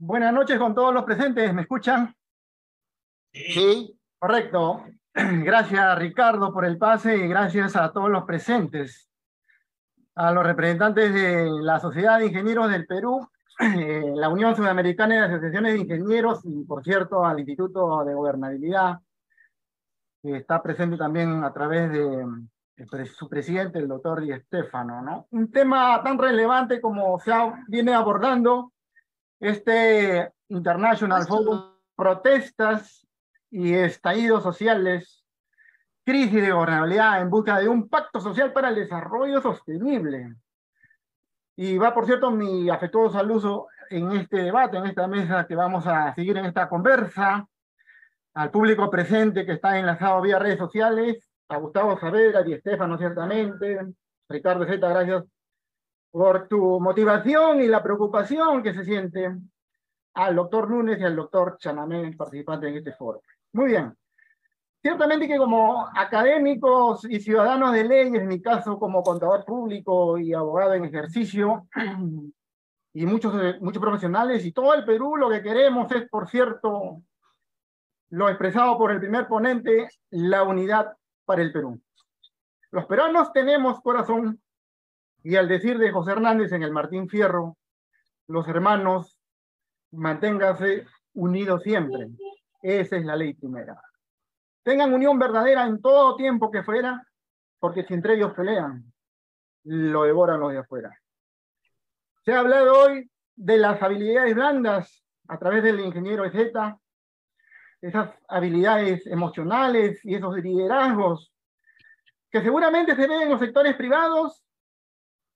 Buenas noches con todos los presentes, ¿me escuchan? Sí, Correcto. Gracias, Ricardo, por el pase y gracias a todos los presentes, a los representantes de la Sociedad de Ingenieros del Perú, la Unión Sudamericana de Asociaciones de Ingenieros y, por cierto, al Instituto de Gobernabilidad, que está presente también a través de su presidente, el doctor Di Stéfano, ¿no? Un tema tan relevante como viene abordando este International Forum, protestas y estallidos sociales, crisis de gobernabilidad en busca de un pacto social para el desarrollo sostenible. Y va, por cierto, mi afectuoso saludo en este debate, en esta mesa que vamos a seguir en esta conversa, al público presente que está enlazado vía redes sociales, a Gustavo Saavedra, a Di Stéfano, ciertamente, Ricardo Zeta, gracias por tu motivación y la preocupación que se siente, al doctor Núñez y al doctor Chanamé, participantes en este foro. Muy bien. Ciertamente que como académicos y ciudadanos de leyes, en mi caso como contador público y abogado en ejercicio, y muchos profesionales y todo el Perú, lo que queremos es, por cierto, lo expresado por el primer ponente, la unidad para el Perú. Los peruanos tenemos corazón, y al decir de José Hernández en el Martín Fierro, los hermanos, manténganse unidos siempre. Esa es la ley primera. Tengan unión verdadera en todo tiempo que fuera, porque si entre ellos pelean, lo devoran los de afuera. Se ha hablado hoy de las habilidades blandas a través del ingeniero Ezeta, esas habilidades emocionales y esos liderazgos que seguramente se ven en los sectores privados,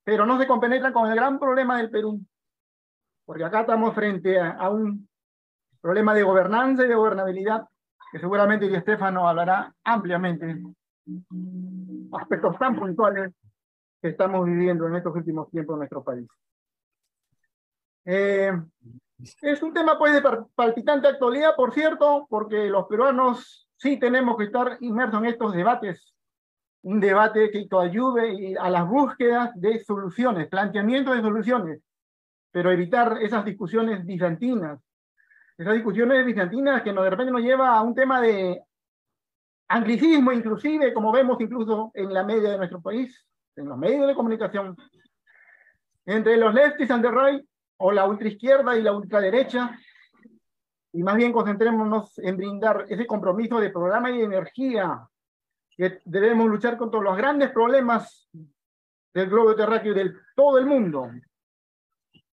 pero no se compenetran con el gran problema del Perú, porque acá estamos frente a un problema de gobernanza y de gobernabilidad, que seguramente Di Stéfano hablará ampliamente, aspectos tan puntuales que estamos viviendo en estos últimos tiempos en nuestro país. Es un tema pues de palpitante actualidad, por cierto, porque los peruanos sí tenemos que estar inmersos en estos debates, un debate que ayude a las búsquedas de soluciones, planteamientos de soluciones, pero evitar esas discusiones bizantinas que de repente nos lleva a un tema de anglicismo, inclusive, como vemos incluso en la media de nuestro país, en los medios de comunicación, entre los lefties and the right, o la ultraizquierda y la ultraderecha, y más bien concentrémonos en brindar ese compromiso de programa y de energía, que debemos luchar contra los grandes problemas del globo terráqueo y de todo el mundo.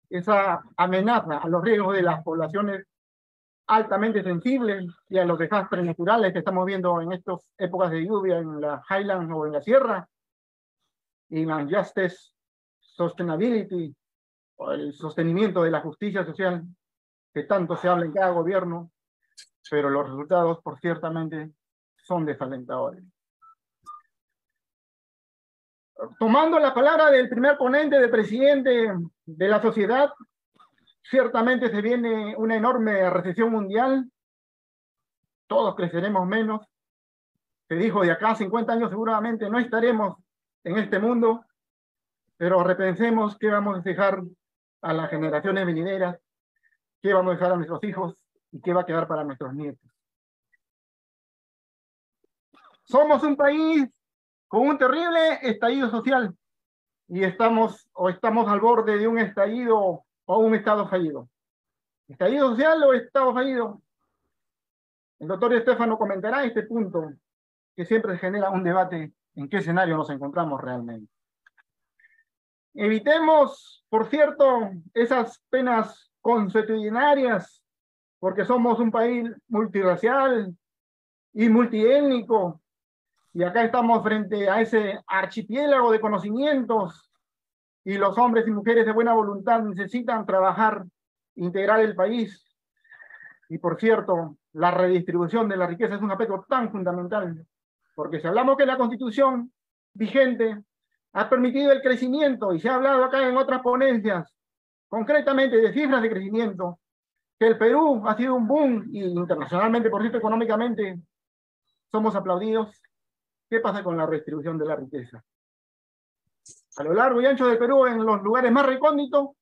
Esa amenaza a los riesgos de las poblaciones altamente sensibles y a los desastres naturales que estamos viendo en estas épocas de lluvia en la Highlands o en la sierra, y la Justice Sustainability, o el sostenimiento de la justicia social que tanto se habla en cada gobierno, pero los resultados, por ciertamente, son desalentadores. Tomando la palabra del primer ponente, del presidente de la sociedad, ciertamente se viene una enorme recesión mundial, todos creceremos menos, se dijo de acá a 50 años seguramente no estaremos en este mundo, pero repensemos qué vamos a dejar a las generaciones venideras, qué vamos a dejar a nuestros hijos y qué va a quedar para nuestros nietos. Somos un país con un terrible estallido social y estamos al borde de un estallido o un estado fallido. ¿Estallido social o estado fallido? El doctor Stéfano comentará este punto que siempre genera un debate en qué escenario nos encontramos realmente. Evitemos, por cierto, esas penas consuetudinarias, porque somos un país multirracial y multiétnico, y acá estamos frente a ese archipiélago de conocimientos, y los hombres y mujeres de buena voluntad necesitan trabajar, integrar el país. Y por cierto, la redistribución de la riqueza es un aspecto tan fundamental, porque si hablamos que la Constitución vigente ha permitido el crecimiento, y se ha hablado acá en otras ponencias, concretamente de cifras de crecimiento, que el Perú ha sido un boom, y internacionalmente, por cierto, económicamente, somos aplaudidos. ¿Qué pasa con la redistribución de la riqueza? A lo largo y ancho del Perú, en los lugares más recónditos,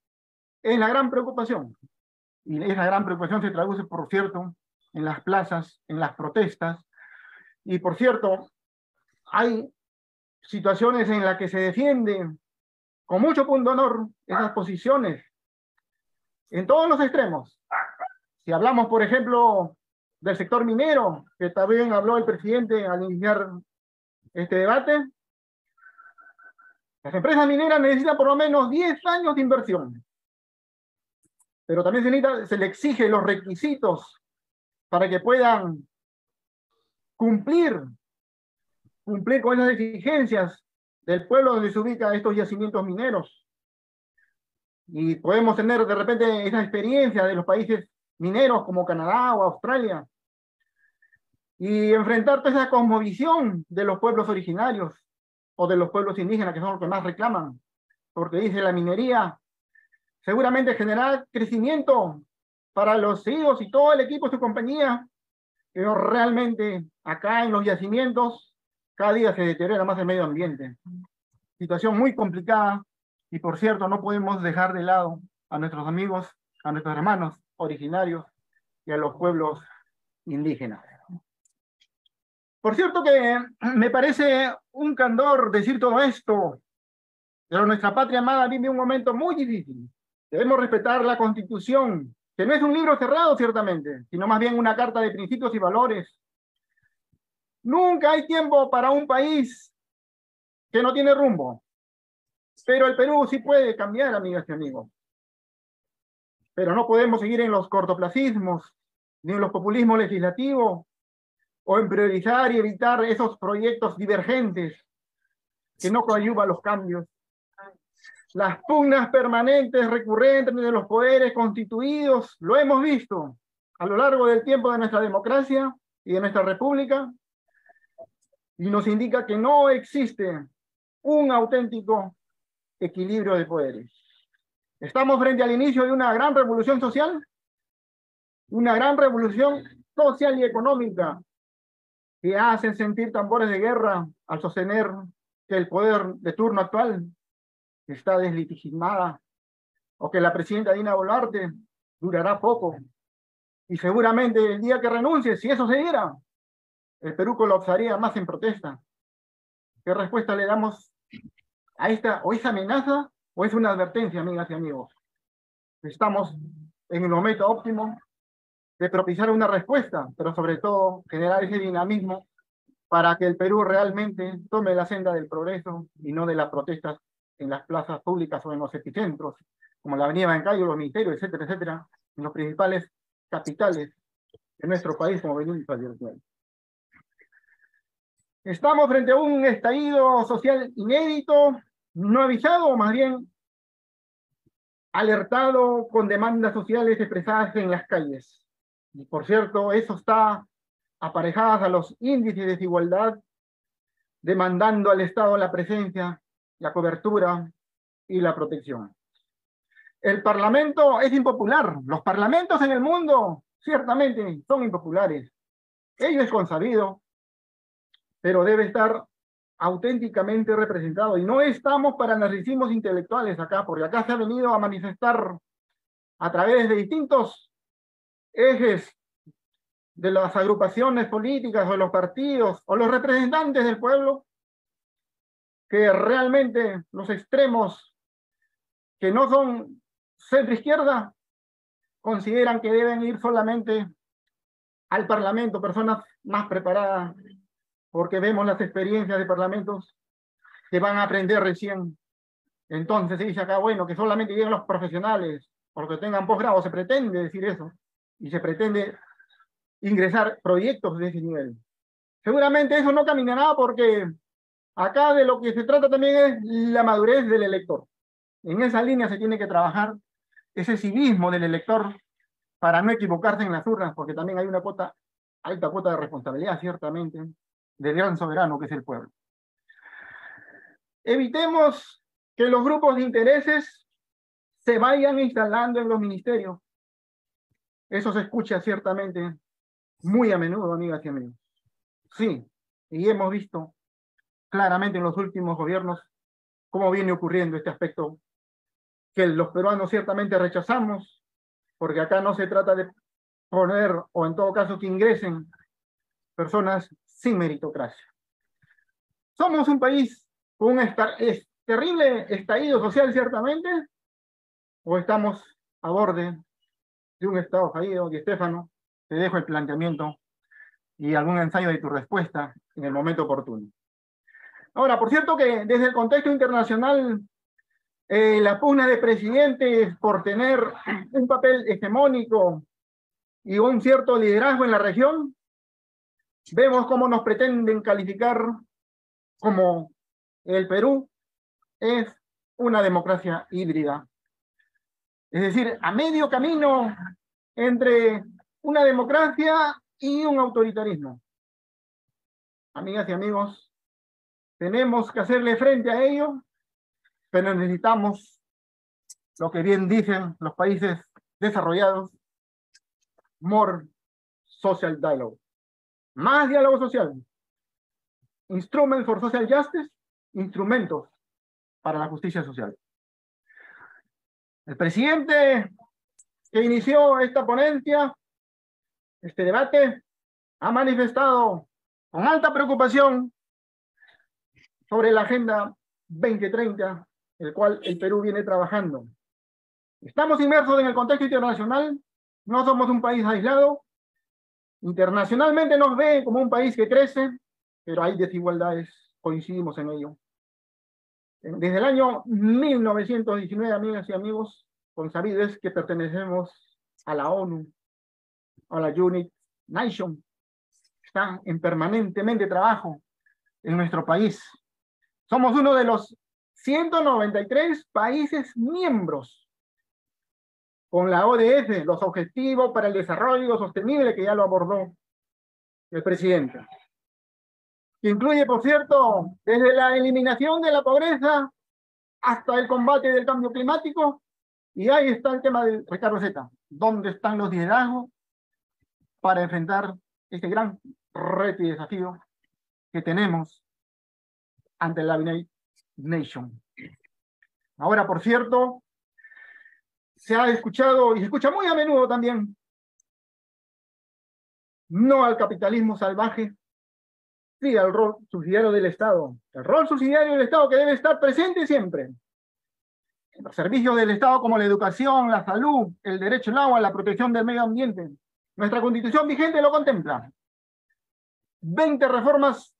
es la gran preocupación. Y esa gran preocupación se traduce, por cierto, en las plazas, en las protestas. Y por cierto, hay situaciones en las que se defiende con mucho punto de honor esas posiciones en todos los extremos. Si hablamos, por ejemplo, del sector minero, que también habló el presidente al iniciar este debate, las empresas mineras necesitan por lo menos 10 años de inversión, pero también se le exige los requisitos para que puedan cumplir con esas exigencias del pueblo donde se ubican estos yacimientos mineros. Y podemos tener de repente esa experiencia de los países mineros como Canadá o Australia, y enfrentar toda esa cosmovisión de los pueblos originarios o de los pueblos indígenas, que son los que más reclaman, porque dice la minería seguramente generará crecimiento para los hijos y todo el equipo de su compañía, pero realmente acá en los yacimientos cada día se deteriora más el medio ambiente. Situación muy complicada, y por cierto no podemos dejar de lado a nuestros amigos, a nuestros hermanos originarios y a los pueblos indígenas. Por cierto que me parece un candor decir todo esto, pero nuestra patria amada vive un momento muy difícil. Debemos respetar la Constitución, que no es un libro cerrado ciertamente, sino más bien una carta de principios y valores. Nunca hay tiempo para un país que no tiene rumbo, pero el Perú sí puede cambiar, amigas y amigos. Pero no podemos seguir en los cortoplacismos, ni en los populismos legislativos, o en priorizar y evitar esos proyectos divergentes que no coadyuvan los cambios. Las pugnas permanentes, recurrentes de los poderes constituidos, lo hemos visto a lo largo del tiempo de nuestra democracia y de nuestra república, y nos indica que no existe un auténtico equilibrio de poderes. Estamos frente al inicio de una gran revolución social y económica, que hacen sentir tambores de guerra al sostener que el poder de turno actual está deslegitimada, o que la presidenta Dina Boluarte durará poco. Y seguramente el día que renuncie, si eso se diera, el Perú colapsaría más en protesta. ¿Qué respuesta le damos a esta, o esa amenaza, o es una advertencia, amigas y amigos? Estamos en el momento óptimo de propiciar una respuesta, pero sobre todo generar ese dinamismo para que el Perú realmente tome la senda del progreso y no de las protestas en las plazas públicas o en los epicentros, como la Avenida Bancayo, los ministerios, etcétera, etcétera, en los principales capitales de nuestro país, como venimos advirtiendo. Estamos frente a un estallido social inédito, no avisado, o más bien alertado, con demandas sociales expresadas en las calles. Y por cierto, eso está aparejadas a los índices de desigualdad, demandando al Estado la presencia, la cobertura y la protección. El Parlamento es impopular. Los parlamentos en el mundo ciertamente son impopulares. Ello es consabido, pero debe estar auténticamente representado. Y no estamos para narcisismos intelectuales acá, porque acá se ha venido a manifestar a través de distintos ejes de las agrupaciones políticas o los partidos o los representantes del pueblo, que realmente los extremos que no son centro-izquierda consideran que deben ir solamente al Parlamento personas más preparadas, porque vemos las experiencias de parlamentos que van a aprender recién. Entonces se dice acá, bueno, que solamente lleguen los profesionales, porque tengan posgrado, se pretende decir eso, y se pretende ingresar proyectos de ese nivel. Seguramente eso no caminará, porque acá de lo que se trata también es la madurez del elector. En esa línea se tiene que trabajar ese civismo del elector para no equivocarse en las urnas, porque también hay una alta cuota de responsabilidad, ciertamente, del gran soberano que es el pueblo. Evitemos que los grupos de intereses se vayan instalando en los ministerios. Eso se escucha ciertamente muy a menudo, amigas y amigos. Sí, y hemos visto claramente en los últimos gobiernos cómo viene ocurriendo este aspecto que los peruanos ciertamente rechazamos, porque acá no se trata de poner, o en todo caso que ingresen personas sin meritocracia. Somos un país con un terrible estallido social, ciertamente, o estamos a borde de un estado fallido. Di Stéfano, te dejo el planteamiento y algún ensayo de tu respuesta en el momento oportuno. Ahora, por cierto que desde el contexto internacional, la pugna de presidentes por tener un papel hegemónico y un cierto liderazgo en la región, vemos cómo nos pretenden calificar como el Perú es una democracia híbrida. Es decir, a medio camino entre una democracia y un autoritarismo. Amigas y amigos, tenemos que hacerle frente a ello, pero necesitamos lo que bien dicen los países desarrollados, more social dialogue. Más diálogo social. Instruments for social justice, instrumentos para la justicia social. El presidente que inició esta ponencia, este debate, ha manifestado con alta preocupación sobre la Agenda 2030, el cual el Perú viene trabajando. Estamos inmersos en el contexto internacional, no somos un país aislado, internacionalmente nos ve como un país que crece, pero hay desigualdades, coincidimos en ello. Desde el año 1919, amigas y amigos, consabido es que pertenecemos a la ONU, a la United Nations, están en permanentemente trabajo en nuestro país. Somos uno de los 193 países miembros con la ODS, los Objetivos para el Desarrollo Sostenible, que ya lo abordó el presidente. Que incluye, por cierto, desde la eliminación de la pobreza hasta el combate del cambio climático. Y ahí está el tema de Ricardo Zeta. ¿Dónde están los liderazgos para enfrentar este gran reto y desafío que tenemos ante la United Nations? Ahora, por cierto, se ha escuchado, y se escucha muy a menudo también, no al capitalismo salvaje, sí al rol subsidiario del Estado. El rol subsidiario del Estado que debe estar presente siempre. Los servicios del Estado como la educación, la salud, el derecho al agua, la protección del medio ambiente. Nuestra Constitución vigente lo contempla. 20 reformas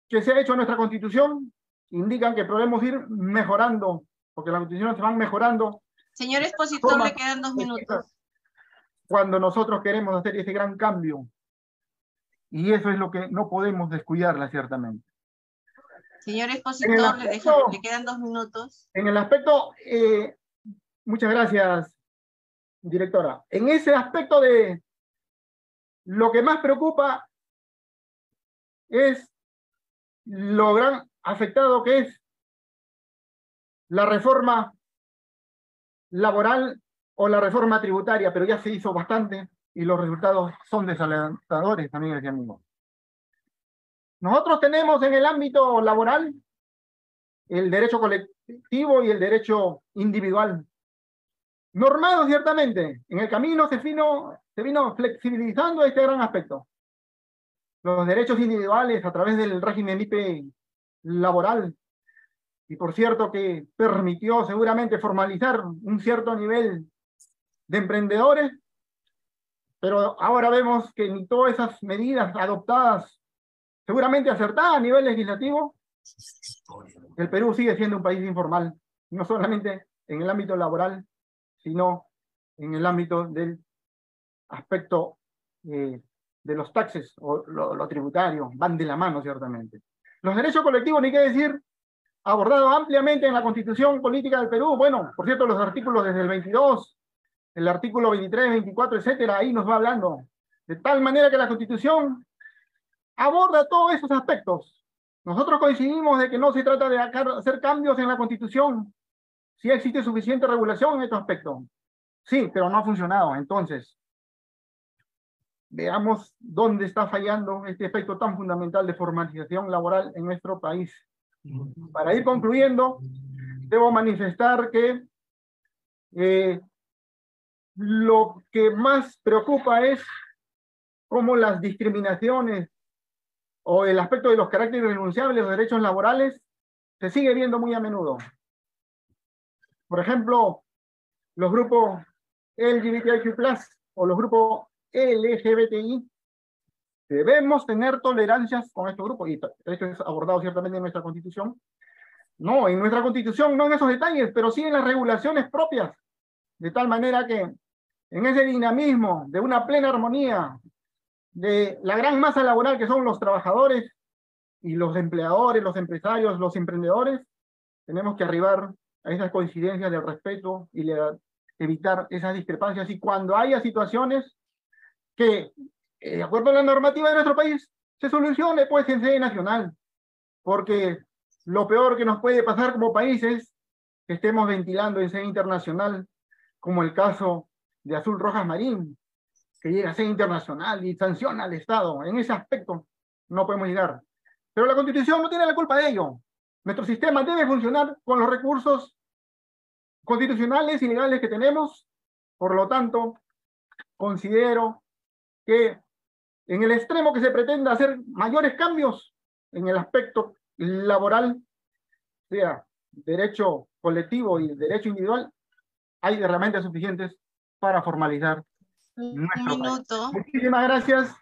que se ha hecho a nuestra Constitución indican que podemos ir mejorando, porque las constituciones se van mejorando. Señor expositor, le quedan 2 minutos. Cuando nosotros queremos hacer ese gran cambio. Y eso es lo que no podemos descuidarla, ciertamente. Señor expositor, le quedan 2 minutos. En el aspecto, muchas gracias, directora. En ese aspecto de lo que más preocupa es lo gran afectado que es la reforma laboral o la reforma tributaria, pero ya se hizo bastante y los resultados son desalentadores, amigas y amigos. Nosotros tenemos en el ámbito laboral el derecho colectivo y el derecho individual. Normado ciertamente, en el camino se vino flexibilizando este gran aspecto. Los derechos individuales a través del régimen IP laboral, y por cierto que permitió seguramente formalizar un cierto nivel de emprendedores, pero ahora vemos que ni todas esas medidas adoptadas, seguramente acertadas a nivel legislativo, el Perú sigue siendo un país informal, no solamente en el ámbito laboral, sino en el ámbito del aspecto de los taxes o lo tributario, van de la mano ciertamente. Los derechos colectivos, ni qué decir, abordado ampliamente en la Constitución Política del Perú. Bueno, por cierto, los artículos desde el 22, el artículo 23, 24, etcétera, ahí nos va hablando. De tal manera que la Constitución aborda todos esos aspectos. Nosotros coincidimos de que no se trata de hacer cambios en la Constitución. Sí existe suficiente regulación en estos aspectos. Sí, pero no ha funcionado. Entonces, veamos dónde está fallando este aspecto tan fundamental de formalización laboral en nuestro país. Para ir concluyendo, debo manifestar que lo que más preocupa es cómo las discriminaciones o el aspecto de los caracteres irrenunciables de los derechos laborales se sigue viendo muy a menudo. Por ejemplo, los grupos LGBTIQ+, o los grupos LGBTI, debemos tener tolerancias con estos grupos, y esto es abordado ciertamente en nuestra Constitución. No, en nuestra Constitución no en esos detalles, pero sí en las regulaciones propias, de tal manera que en ese dinamismo de una plena armonía de la gran masa laboral que son los trabajadores y los empleadores, los empresarios, los emprendedores, tenemos que arribar a esas coincidencias del respeto y evitar esas discrepancias. Y cuando haya situaciones que, de acuerdo a la normativa de nuestro país, se solucione pues en sede nacional, porque lo peor que nos puede pasar como país es que estemos ventilando en sede internacional, como el caso de Azul Rojas Marín, que llega a sede internacional y sanciona al Estado. En ese aspecto no podemos llegar. Pero la Constitución no tiene la culpa de ello. Nuestro sistema debe funcionar con los recursos constitucionales y legales que tenemos. Por lo tanto, considero que en el extremo que se pretenda hacer mayores cambios en el aspecto laboral, sea derecho colectivo y derecho individual, hay herramientas suficientes para formalizar Un nuestro país. minuto. Muchísimas gracias.